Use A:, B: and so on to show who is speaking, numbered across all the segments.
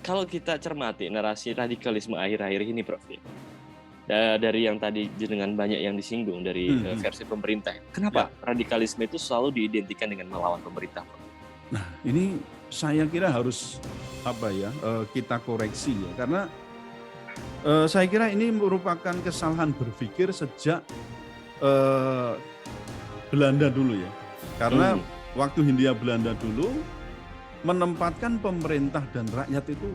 A: kalau kita cermati narasi radikalisme akhir-akhir ini, Prof, ya, dari yang tadi dengan banyak yang disinggung dari versi pemerintah, kenapa radikalisme itu selalu diidentikan dengan melawan pemerintah, Prof?
B: Nah, ini saya kira harus kita koreksi ya, karena saya kira ini merupakan kesalahan berpikir sejak Belanda dulu ya, karena waktu Hindia Belanda dulu menempatkan pemerintah dan rakyat itu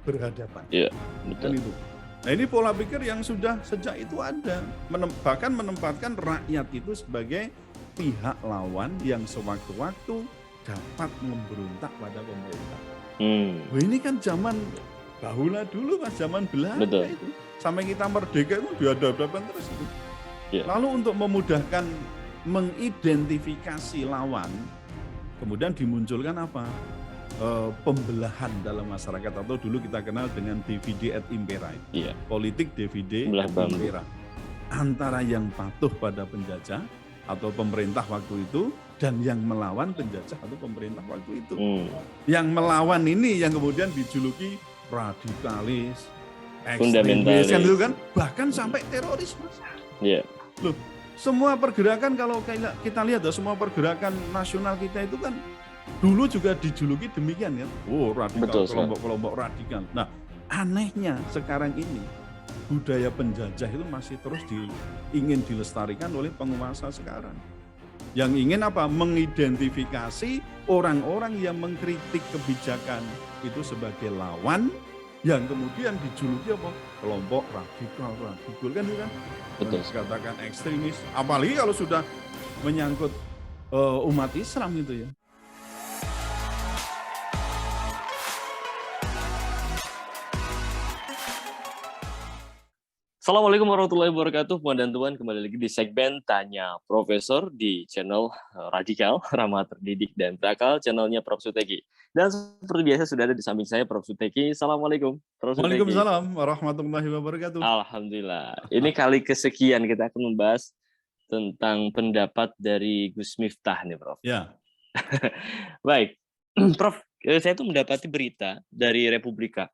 B: berhadapan.
A: Iya, betul.
B: Kan itu. Nah, ini pola pikir yang sudah sejak itu ada, bahkan menempatkan rakyat itu sebagai pihak lawan yang sewaktu-waktu dapat memberontak pada pemerintah. Wah, ini kan zaman bahula dulu, Mas, zaman Belanda. Betul. Itu. Sampai kita merdeka itu dihadap-hadapan terus itu. Yeah. Lalu untuk memudahkan mengidentifikasi lawan, kemudian dimunculkan apa? Pembelahan dalam masyarakat, atau dulu kita kenal dengan divide et impera. Yeah. Politik divide et impera. Antara yang patuh pada penjajah atau pemerintah waktu itu dan yang melawan penjajah atau pemerintah waktu itu. Yang melawan ini yang kemudian dijuluki radikalis, ekstremis, kan itu kan, bahkan sampai teroris, Mas. Iya. Loh, semua pergerakan kalau kita lihat ya, semua pergerakan nasional kita itu kan dulu juga dijuluki demikian ya. Oh, radikal, kelompok-kelompok radikal. Nah, anehnya sekarang ini budaya penjajah itu masih terus ingin dilestarikan oleh penguasa sekarang. Yang ingin apa? Mengidentifikasi orang-orang yang mengkritik kebijakan itu sebagai lawan, yang kemudian dijuluki apa? Kelompok radikal kan itu kan? Betul. Dikatakan ekstremis, apalagi kalau sudah menyangkut umat Islam gitu ya.
A: Assalamualaikum warahmatullahi wabarakatuh, Puan dan Tuan. Kembali lagi di segmen Tanya Profesor di channel Radikal, Ramah Terdidik dan Berakal, channelnya Prof. Suteki. Dan seperti biasa sudah ada di samping saya Prof. Suteki. Assalamualaikum, Prof. Suteki.
B: Waalaikumsalam warahmatullahi wabarakatuh.
A: Alhamdulillah. Ini kali kesekian kita akan membahas tentang pendapat dari Gus Miftah nih, Prof.
B: Ya.
A: Baik, Prof. Saya tuh mendapati berita dari Republika.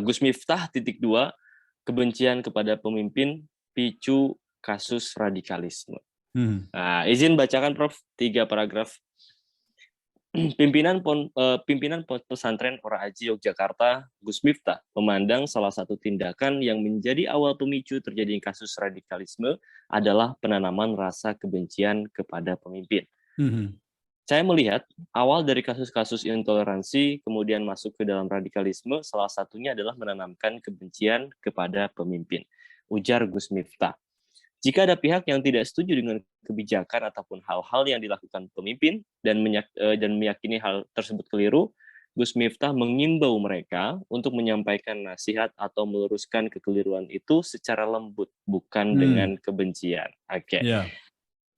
A: Gus Miftah _2 kebencian kepada pemimpin picu kasus radikalisme. Nah, izin bacakan, Prof, 3 paragraf. Pimpinan pesantren Ora Aji Yogyakarta, Gus Miftah, memandang salah satu tindakan yang menjadi awal pemicu terjadinya kasus radikalisme adalah penanaman rasa kebencian kepada pemimpin. Saya melihat awal dari kasus-kasus intoleransi kemudian masuk ke dalam radikalisme, salah satunya adalah menanamkan kebencian kepada pemimpin. Ujar Gus Miftah. Jika ada pihak yang tidak setuju dengan kebijakan ataupun hal-hal yang dilakukan pemimpin dan meyakini hal tersebut keliru, Gus Miftah mengimbau mereka untuk menyampaikan nasihat atau meluruskan kekeliruan itu secara lembut, bukan dengan kebencian. Oke. Yeah.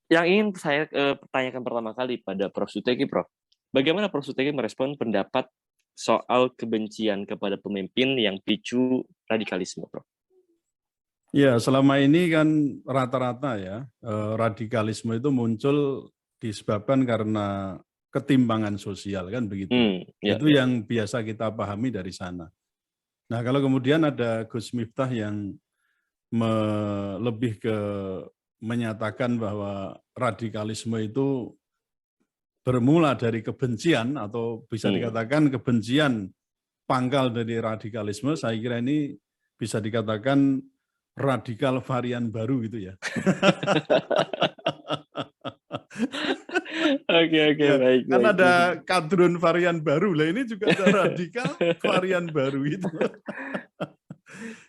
A: Yang ingin saya pertanyakan pertama kali pada Prof. Suteki, Prof. Bagaimana Prof. Suteki merespon pendapat soal kebencian kepada pemimpin yang picu radikalisme, Prof?
B: Ya, selama ini kan rata-rata ya, radikalisme itu muncul disebabkan karena ketimpangan sosial, kan begitu. Itu yang biasa kita pahami dari sana. Nah, kalau kemudian ada Gus Miftah yang lebih ke menyatakan bahwa radikalisme itu bermula dari kebencian, atau bisa dikatakan kebencian pangkal dari radikalisme, saya kira ini bisa dikatakan radikal varian baru gitu ya.
A: Oke, baik.
B: Kan ada kadrun varian baru, lah ini juga ada radikal varian baru itu.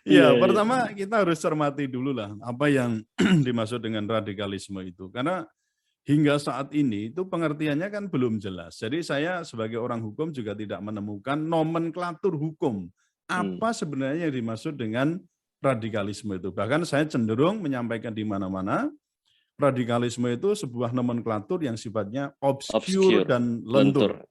B: Ya, pertama kita harus cermati dulu lah apa yang dimaksud dengan radikalisme itu. Karena hingga saat ini itu pengertiannya kan belum jelas. Jadi saya sebagai orang hukum juga tidak menemukan nomenklatur hukum. Apa sebenarnya yang dimaksud dengan radikalisme itu. Bahkan saya cenderung menyampaikan di mana-mana, radikalisme itu sebuah nomenklatur yang sifatnya obscure dan lentur.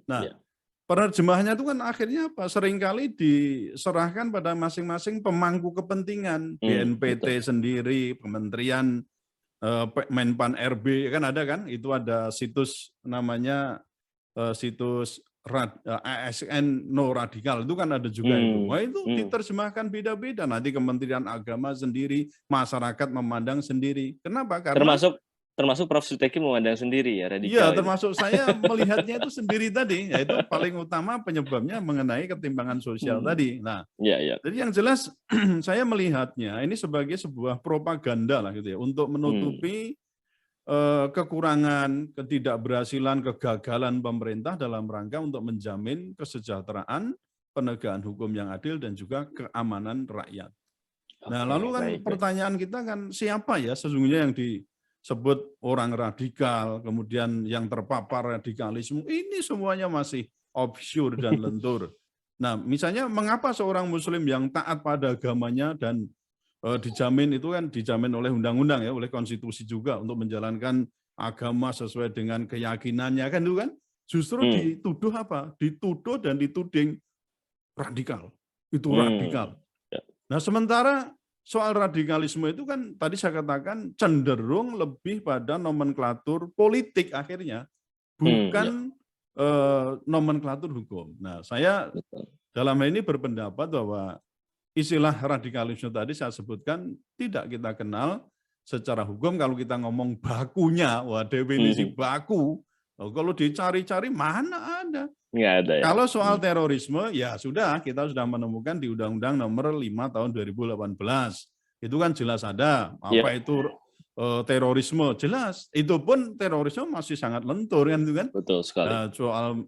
B: Nah, penerjemahannya itu kan akhirnya apa? Seringkali diserahkan pada masing-masing pemangku kepentingan, BNPT sendiri, Kementerian Menpan RB, kan ada kan? Itu ada situs namanya situs ASN no radikal itu kan ada juga itu. Wah itu diterjemahkan beda-beda. Nanti Kementerian Agama sendiri, masyarakat memandang sendiri. Kenapa? Karena
A: termasuk Prof. Suteki memandang sendiri ya radikal.
B: Iya, termasuk saya melihatnya itu sendiri tadi. Yaitu paling utama penyebabnya mengenai ketimpangan sosial tadi. Nah, jadi yang jelas saya melihatnya ini sebagai sebuah propaganda lah gitu ya untuk menutupi kekurangan, ketidakberhasilan, kegagalan pemerintah dalam rangka untuk menjamin kesejahteraan, penegakan hukum yang adil, dan juga keamanan rakyat. Nah, lalu kan pertanyaan kita kan siapa ya sesungguhnya yang disebut orang radikal, kemudian yang terpapar radikalisme, ini semuanya masih obskur dan lentur. Nah, misalnya mengapa seorang muslim yang taat pada agamanya dan dijamin itu kan dijamin oleh undang-undang ya, oleh konstitusi juga untuk menjalankan agama sesuai dengan keyakinannya kan itu kan justru dituduh apa? Dituduh dan dituding radikal. Itu radikal. Nah, sementara soal radikalisme itu kan tadi saya katakan cenderung lebih pada nomenklatur politik akhirnya, bukan nomenklatur hukum. Nah, saya dalam hal ini berpendapat bahwa istilah radikalisme tadi saya sebutkan tidak kita kenal secara hukum. Kalau kita ngomong bakunya, wah definisi baku, kalau dicari-cari mana ada.
A: Nggak ada ya.
B: Kalau soal terorisme, ya sudah, kita sudah menemukan di Undang-Undang Nomor 5 Tahun 2018. Itu kan jelas ada, apa itu terorisme, jelas. Itu pun terorisme masih sangat lentur kan itu kan.
A: Betul sekali.
B: Nah, soal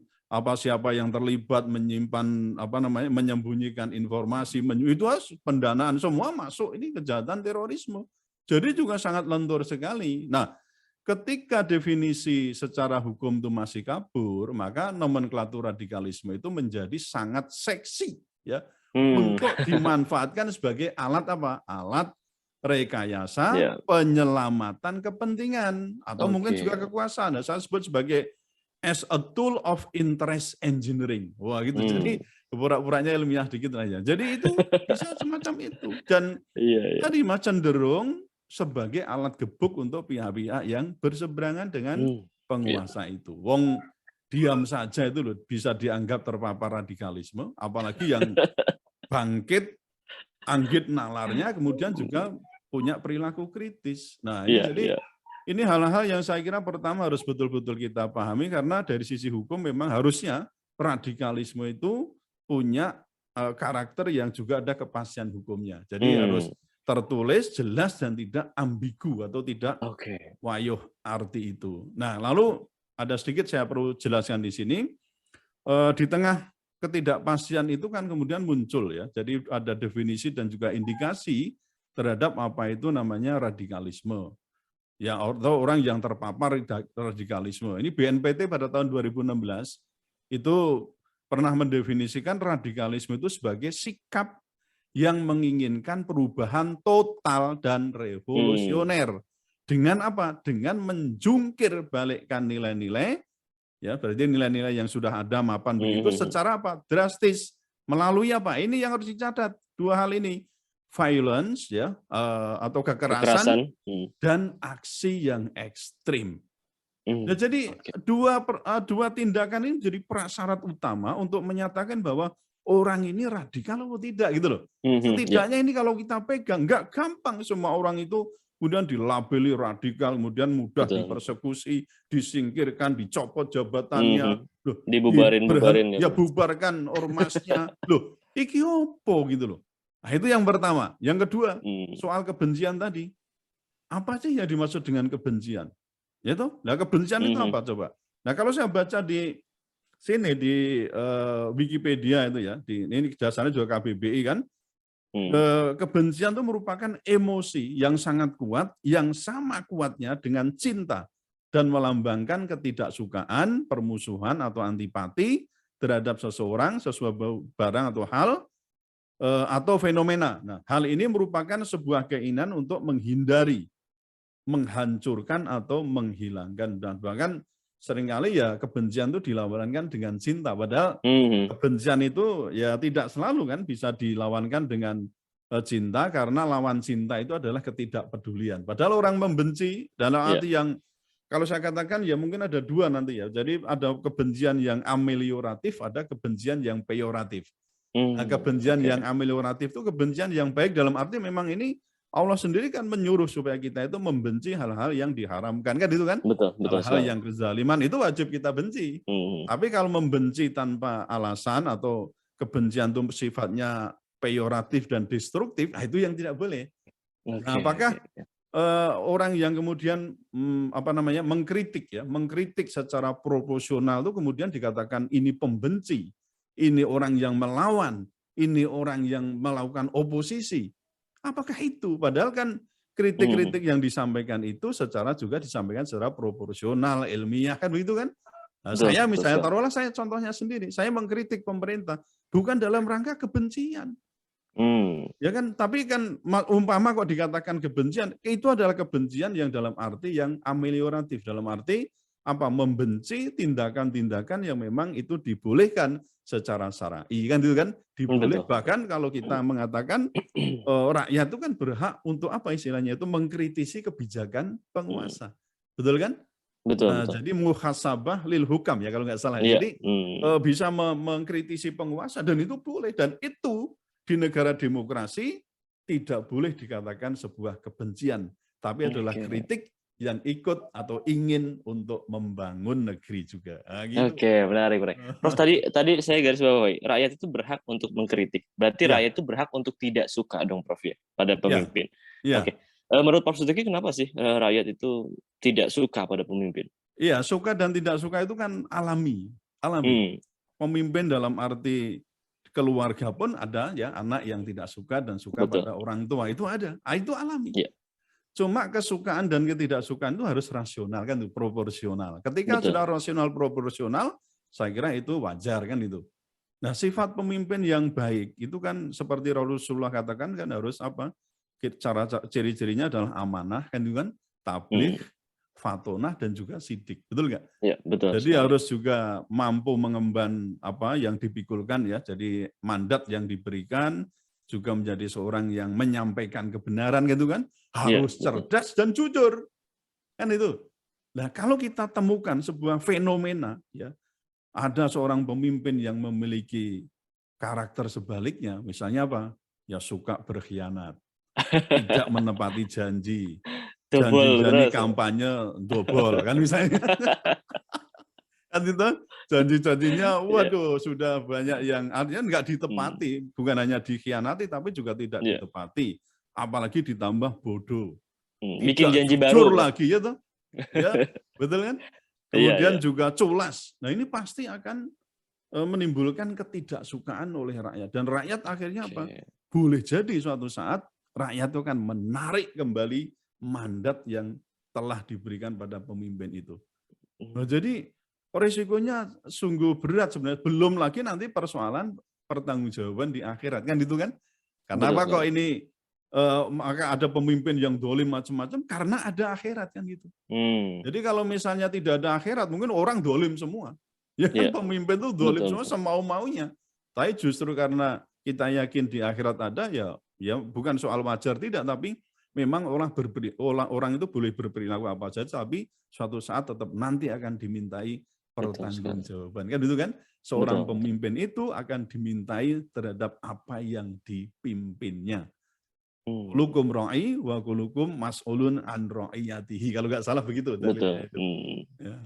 B: siapa yang terlibat menyimpan menyembunyikan informasi, itu pendanaan semua masuk, ini kejahatan terorisme. Jadi juga sangat lentur sekali. Nah, ketika definisi secara hukum itu masih kabur, maka nomenklatur radikalisme itu menjadi sangat seksi ya untuk dimanfaatkan sebagai alat apa? Alat rekayasa, penyelamatan kepentingan atau mungkin juga kekuasaan. Nah, saya sebut sebagai as a tool of interest engineering. Wah gitu. Jadi pura-puranya ilmiah dikit aja. Jadi itu bisa semacam itu. Dan tadi cenderung sebagai alat gebuk untuk pihak-pihak yang berseberangan dengan penguasa itu. Wong diam saja itu loh bisa dianggap terpapar radikalisme, apalagi yang bangkit, anggit nalarnya, kemudian juga punya perilaku kritis. Nah, ini hal-hal yang saya kira pertama harus betul-betul kita pahami, karena dari sisi hukum memang harusnya radikalisme itu punya karakter yang juga ada kepastian hukumnya. Jadi harus tertulis, jelas, dan tidak ambigu atau tidak wayuh arti itu. Nah, lalu ada sedikit saya perlu jelaskan di sini. Di tengah ketidakpastian itu kan kemudian muncul ya. Jadi ada definisi dan juga indikasi terhadap apa itu namanya radikalisme. Ya, atau orang yang terpapar radikalisme. Ini BNPT pada tahun 2016 itu pernah mendefinisikan radikalisme itu sebagai sikap yang menginginkan perubahan total dan revolusioner. Dengan apa? Dengan menjungkir balikkan nilai-nilai, ya berarti nilai-nilai yang sudah ada mapan begitu secara apa? Drastis. Melalui apa? Ini yang harus dicatat. Dua hal ini. Violence ya atau kekerasan. Dan aksi yang ekstrim. Nah, jadi dua tindakan ini menjadi prasyarat utama untuk menyatakan bahwa orang ini radikal atau tidak gitu loh. Setidaknya ini kalau kita pegang nggak gampang semua orang itu kemudian dilabeli radikal, kemudian mudah dipersekusi, disingkirkan, dicopot jabatannya,
A: dibubarin
B: ya bubarkan ormasnya. Loh, iki opo gitu loh. Nah, itu yang pertama. Yang kedua, soal kebencian tadi. Apa sih yang dimaksud dengan kebencian? Ya toh? Nah, kebencian itu apa coba? Nah, kalau saya baca di sini di Wikipedia itu ya, ini dasarnya juga KBBI kan. Kebencian itu merupakan emosi yang sangat kuat, yang sama kuatnya dengan cinta dan melambangkan ketidaksukaan, permusuhan atau antipati terhadap seseorang, sesuatu barang atau hal atau fenomena. Nah, hal ini merupakan sebuah keinginan untuk menghindari, menghancurkan atau menghilangkan, dan bahkan seringkali ya kebencian itu dilawankan dengan cinta. Padahal kebencian itu ya tidak selalu kan bisa dilawankan dengan cinta, karena lawan cinta itu adalah ketidakpedulian. Padahal orang membenci dalam arti yang Kalau saya katakan ya mungkin ada dua nanti ya. Jadi ada kebencian yang amelioratif, ada kebencian yang peyoratif. Nah, kebencian yang amelioratif itu kebencian yang baik dalam arti memang ini Allah sendiri kan menyuruh supaya kita itu membenci hal-hal yang diharamkan kan itu kan?
A: Betul, betul.
B: Hal-hal yang kezaliman itu wajib kita benci. Tapi kalau membenci tanpa alasan atau kebencian itu sifatnya peyoratif dan destruktif, nah itu yang tidak boleh. Nah, apakah orang yang kemudian mengkritik secara proporsional itu kemudian dikatakan ini pembenci, ini orang yang melawan, ini orang yang melakukan oposisi. Apakah itu? Padahal kan kritik-kritik yang disampaikan itu juga disampaikan secara proporsional, ilmiah kan begitu kan? Nah, saya misalnya taruhlah saya contohnya sendiri, saya mengkritik pemerintah bukan dalam rangka kebencian. Ya kan, tapi kan umpama kok dikatakan kebencian, itu adalah kebencian yang dalam arti yang amelioratif, dalam arti apa? Membenci tindakan-tindakan yang memang itu dibolehkan secara syar'i kan itu kan? Diboleh. Bahkan kalau kita mengatakan rakyat itu kan berhak untuk apa istilahnya itu mengkritisi kebijakan penguasa. Betul kan?
A: Betul.
B: Jadi muhasabah lil hukam ya kalau nggak salah. Jadi bisa mengkritisi penguasa dan itu boleh, dan itu di negara demokrasi tidak boleh dikatakan sebuah kebencian, tapi adalah kritik yang ikut atau ingin untuk membangun negeri juga. Gitu.
A: Oke, menarik. Prof, tadi saya garis bawahi, rakyat itu berhak untuk mengkritik. Berarti rakyat itu berhak untuk tidak suka dong, Prof, ya, pada pemimpin.
B: Ya.
A: Oke. Menurut Prof Suteki, kenapa sih rakyat itu tidak suka pada pemimpin?
B: Iya, suka dan tidak suka itu kan alami. Pemimpin dalam arti keluarga pun ada ya, anak yang tidak suka dan suka pada orang tua itu ada. Itu alami. Yeah. Cuma kesukaan dan ketidaksukaan itu harus rasional kan, itu proporsional. Ketika sudah rasional proporsional, saya kira itu wajar kan itu. Nah, sifat pemimpin yang baik itu kan seperti Rasulullah katakan kan harus apa? Ciri-cirinya adalah amanah kan itu kan, tabligh, fatonah dan juga sidik, betul nggak?
A: Ya, betul.
B: Jadi harus juga mampu mengemban apa yang dipikulkan ya, jadi mandat yang diberikan, juga menjadi seorang yang menyampaikan kebenaran gitu kan, harus cerdas dan jujur, kan itu. Nah kalau kita temukan sebuah fenomena ya, ada seorang pemimpin yang memiliki karakter sebaliknya, misalnya apa? Ya suka berkhianat, tidak menepati janji. Janji-janji kampanye dobol kan misalnya. Kan itu janji-janjinya waduh sudah banyak yang artinya enggak ditepati, bukan hanya dikhianati tapi juga tidak ditepati. Apalagi ditambah bodoh.
A: Bikin janji
B: baru
A: lagi
B: ya toh. Ya, betul kan? Kemudian juga culas. Nah, ini pasti akan menimbulkan ketidaksukaan oleh rakyat, dan rakyat akhirnya apa? Boleh jadi suatu saat rakyat itu kan menarik kembali mandat yang telah diberikan pada pemimpin itu. Nah, jadi risikonya sungguh berat sebenarnya. Belum lagi nanti persoalan pertanggungjawaban di akhirat kan itu kan. Kenapa kok ini maka ada pemimpin yang dolim macam-macam? Karena ada akhirat kan gitu. Jadi kalau misalnya tidak ada akhirat, mungkin orang dolim semua. Ya kan, pemimpin itu dolim semua semau-maunya. Tapi justru karena kita yakin di akhirat ada, ya bukan soal wajar tidak, tapi memang orang itu boleh berperilaku apa saja, tapi suatu saat tetap nanti akan dimintai pertanggungjawaban. Kan itu kan? Seorang pemimpin itu akan dimintai terhadap apa yang dipimpinnya. Kulukum ra'i wa kulukum mas'ulun an ra'iyatihi. Kalau nggak salah begitu.
A: Betul.
B: Ya.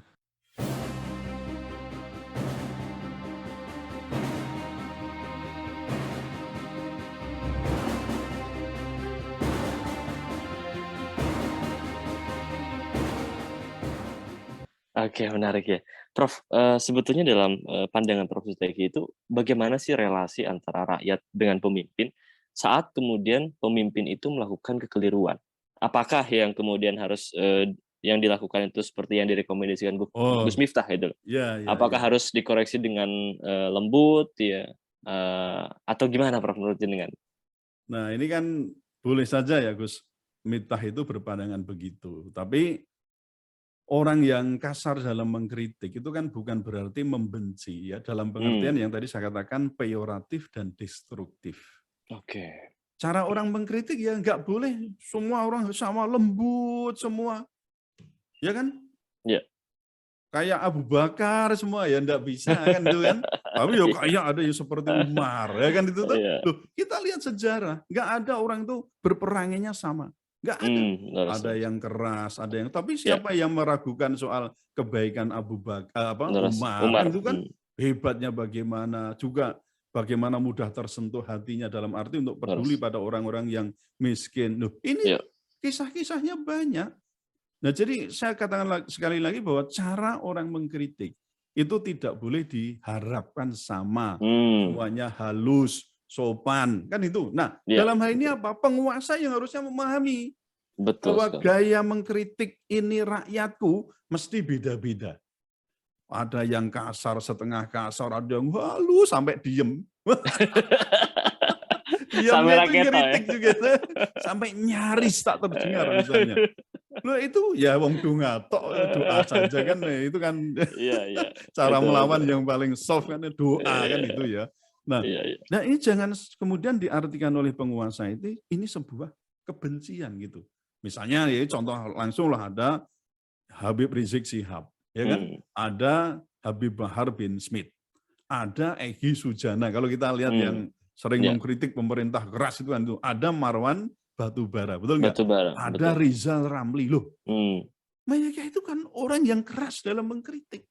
A: Oke, menarik ya. Prof, sebetulnya dalam pandangan Prof Suteki itu bagaimana sih relasi antara rakyat dengan pemimpin saat kemudian pemimpin itu melakukan kekeliruan? Apakah yang kemudian harus yang dilakukan itu seperti yang direkomendasikan Gus Miftah itu? Apakah harus dikoreksi dengan lembut ya, atau gimana Prof menurut jenengan?
B: Nah, ini kan boleh saja ya Gus Miftah itu berpandangan begitu, tapi orang yang kasar dalam mengkritik itu kan bukan berarti membenci ya, dalam pengertian yang tadi saya katakan peyoratif dan destruktif.
A: Oke.
B: Cara orang mengkritik ya nggak boleh semua orang sama lembut semua. Ya kan?
A: Iya.
B: Kayak Abu Bakar semua ya enggak bisa kan itu kan. Tapi ya kayak ada yang seperti Umar ya kan itu tuh. Loh, kita lihat sejarah, enggak ada orang itu berperanginya sama. Enggak ada. Ada yang keras, ada yang tapi siapa yang meragukan soal kebaikan Abu Bakar Umar kan itu kan hebatnya bagaimana, juga bagaimana mudah tersentuh hatinya dalam arti untuk peduli pada orang-orang yang miskin. Loh, ini kisah-kisahnya banyak. Nah, jadi saya katakan sekali lagi bahwa cara orang mengkritik itu tidak boleh diharapkan sama, semuanya halus, sopan, kan itu. Nah, dalam hal ini apa? Penguasa yang harusnya memahami bahwa gaya mengkritik ini rakyatku mesti beda-beda. Ada yang kasar, setengah kasar, ada yang halus sampai diem. Diamnya itu ngeritik juga, sampai nyaris tak terdengar misalnya. Loh itu ya wong doa saja kan, itu kan cara melawan yang paling soft kan doa kan itu ya. Nah, nah ini jangan kemudian diartikan oleh penguasa itu ini sebuah kebencian gitu. Misalnya ya contoh langsung lah ada Habib Rizik Syihab, ya kan? Ada Habib Bahar bin Smith, ada Egy Sujana. Kalau kita lihat yang sering mengkritik pemerintah keras itu kan itu ada Marwan Batubara, betul nggak? Ada Rizal Ramli loh. Mereka itu kan orang yang keras dalam mengkritik.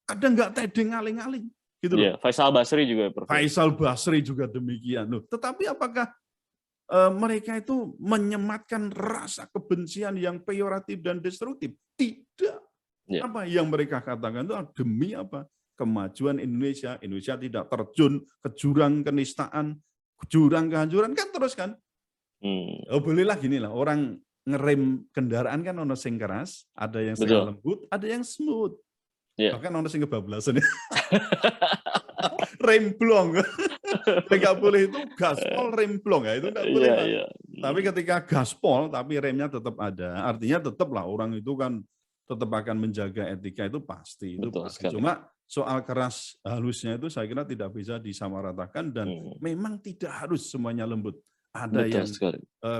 B: Kadang nggak tedeng aling-aling, gitu loh.
A: Faisal Basri juga.
B: Faisal Basri juga demikian loh. Tetapi apakah mereka itu menyematkan rasa kebencian yang peyoratif dan destruktif? Tidak. Apa yang mereka katakan itu demi apa? Kemajuan Indonesia. Indonesia tidak terjun ke jurang kenistaan, jurang kehancuran kan terus kan. Oh bolehlah gini lah, orang ngerem kendaraan kan ono sing keras, ada yang setengah lembut, ada yang smooth. Bahkan ono sing kebablasan. Rem blong. Enggak boleh itu gaspol rem blong ya, itu enggak boleh. Tapi ketika gaspol tapi remnya tetap ada, artinya tetaplah orang itu kan tetap akan menjaga etika itu pasti. Itu pasti. Cuma soal keras halusnya itu saya kira tidak bisa disamaratakan dan memang tidak harus semuanya lembut. Ada yang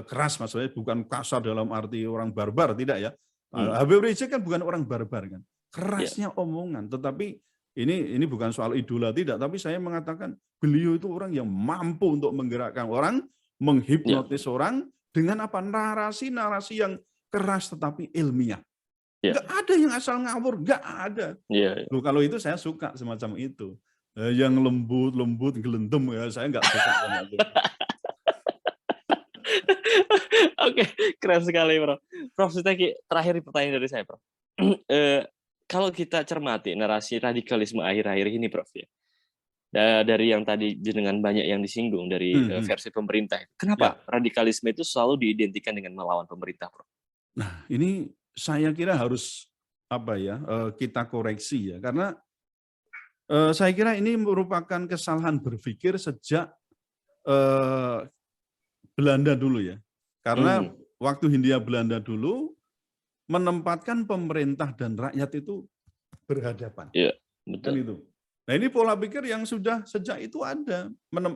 B: keras maksudnya bukan kasar dalam arti orang barbar, tidak ya. Habib Rizik kan bukan orang barbar kan. Kerasnya omongan, tetapi ini bukan soal idola tidak, tapi saya mengatakan beliau itu orang yang mampu untuk menggerakkan orang, menghipnotis orang dengan apa? Narasi-narasi yang keras tetapi ilmiah. Enggak ada yang asal ngawur, enggak ada. Loh, kalau itu saya suka semacam itu. Yang lembut, gelendem ya, saya enggak suka sama itu.
A: Oke, keren sekali, Prof. Prof, terakhir pertanyaan dari saya, Prof. Kalau kita cermati narasi radikalisme akhir-akhir ini, Prof, ya, dari yang tadi dengan banyak yang disinggung dari versi pemerintah, kenapa radikalisme itu selalu diidentikan dengan melawan pemerintah, Prof?
B: Nah, ini saya kira harus apa ya, kita koreksi ya, karena saya kira ini merupakan kesalahan berpikir sejak Belanda dulu ya. Karena waktu Hindia Belanda dulu menempatkan pemerintah dan rakyat itu berhadapan.
A: Betul.
B: Kan itu. Nah, ini pola pikir yang sudah sejak itu ada.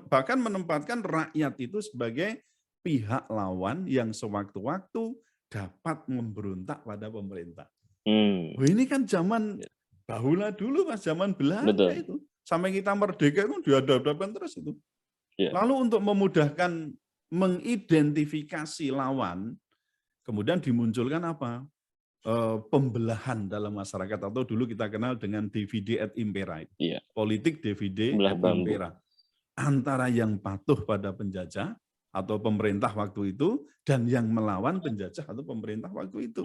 B: Bahkan menempatkan rakyat itu sebagai pihak lawan yang sewaktu-waktu dapat memberontak pada pemerintah. Oh, ini kan zaman bahula dulu, Mas, zaman Belanda itu. Sampai kita merdeka itu dihadap-hadapkan terus itu. Lalu untuk memudahkan mengidentifikasi lawan, kemudian dimunculkan apa? Pembelahan dalam masyarakat, atau dulu kita kenal dengan divide et impera. Politik divide et impera. Antara yang patuh pada penjajah atau pemerintah waktu itu dan yang melawan penjajah atau pemerintah waktu itu.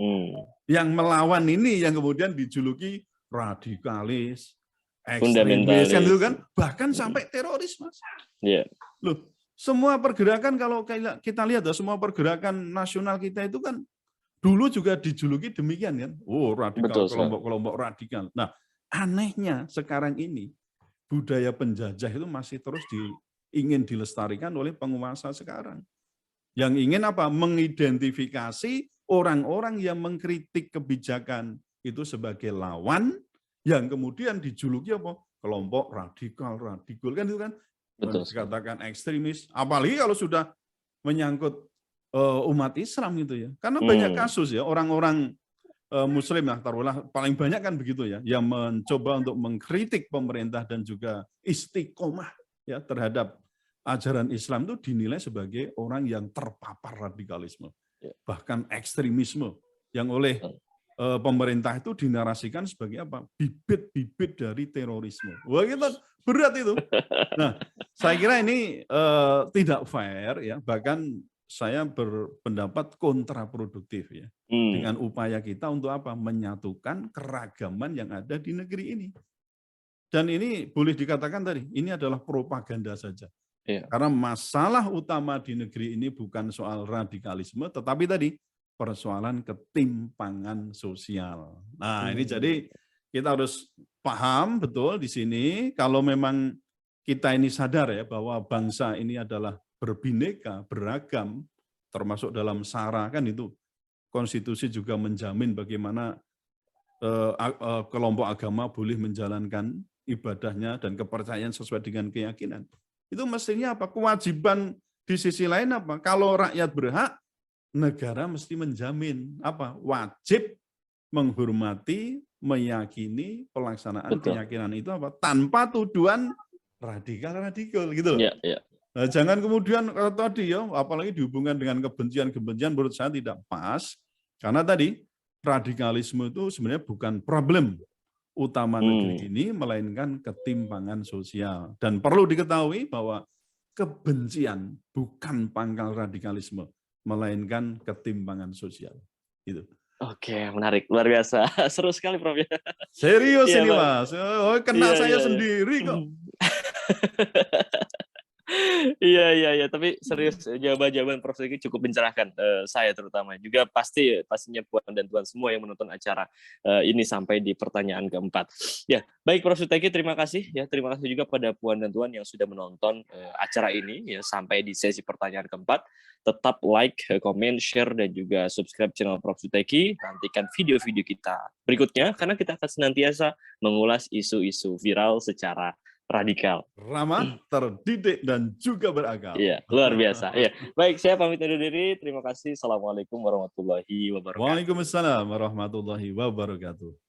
B: Yang melawan ini yang kemudian dijuluki radikalis, ekstremis, kan itu kan, bahkan sampai teroris, Mas. Loh, semua pergerakan kalau kita lihat ya, semua pergerakan nasional kita itu kan dulu juga dijuluki demikian kan. Oh, radikal, kelompok-kelompok radikal. Nah, anehnya sekarang ini budaya penjajah itu masih terus ingin dilestarikan oleh penguasa sekarang. Yang ingin apa? Mengidentifikasi orang-orang yang mengkritik kebijakan itu sebagai lawan yang kemudian dijuluki apa? Kelompok radikal kan itu kan. Dikatakan ekstremis, apalagi kalau sudah menyangkut umat Islam gitu ya. Karena banyak kasus ya, orang-orang Muslim lah, taruhlah paling banyak kan begitu ya, yang mencoba untuk mengkritik pemerintah dan juga istiqomah ya terhadap ajaran Islam itu dinilai sebagai orang yang terpapar radikalisme, bahkan ekstremisme yang oleh pemerintah itu dinarasikan sebagai apa? Bibit-bibit dari terorisme. Wah, itu berat itu. Nah, saya kira ini tidak fair ya, bahkan saya berpendapat kontraproduktif ya. Dengan upaya kita untuk apa? Menyatukan keragaman yang ada di negeri ini. Dan ini boleh dikatakan tadi, ini adalah propaganda saja. Karena masalah utama di negeri ini bukan soal radikalisme, tetapi tadi persoalan ketimpangan sosial. Nah, ini jadi kita harus paham betul di sini, kalau memang kita ini sadar ya bahwa bangsa ini adalah berbineka, beragam, termasuk dalam SARA kan itu. Konstitusi juga menjamin bagaimana kelompok agama boleh menjalankan ibadahnya dan kepercayaan sesuai dengan keyakinan. Itu mestinya apa? Kewajiban di sisi lain apa? Kalau rakyat berhak, negara mesti menjamin apa? Wajib menghormati, meyakini pelaksanaan keyakinan itu apa? Tanpa tuduhan radikal gitu loh. Nah, jangan kemudian tadi ya, apalagi dihubungkan dengan kebencian menurut saya tidak pas. Karena tadi radikalisme itu sebenarnya bukan problem utama negeri ini, melainkan ketimpangan sosial. Dan perlu diketahui bahwa kebencian bukan pangkal radikalisme, melainkan ketimpangan sosial. Gitu.
A: Oke, menarik, luar biasa. Seru sekali, Prof.
B: Serius ini, Mas. Oh, kena saya sendiri kok.
A: Iya. Tapi serius, jawaban Prof. Zeki cukup mencerahkan saya terutama. Juga pastinya Puan dan Tuan semua yang menonton acara ini sampai di pertanyaan keempat. Ya, baik Prof. Zeki, terima kasih ya. Terima kasih juga pada Puan dan Tuan yang sudah menonton acara ini ya sampai di sesi pertanyaan keempat. Tetap like, comment, share, dan juga subscribe channel Prof. Zeki. Nantikan video-video kita berikutnya, karena kita akan senantiasa mengulas isu-isu viral secara radikal,
B: ramah, terdidik, dan juga berakal.
A: Iya, luar biasa. Iya. Baik, saya pamit undur diri. Terima kasih. Assalamualaikum warahmatullahi wabarakatuh.
B: Waalaikumsalam warahmatullahi wabarakatuh.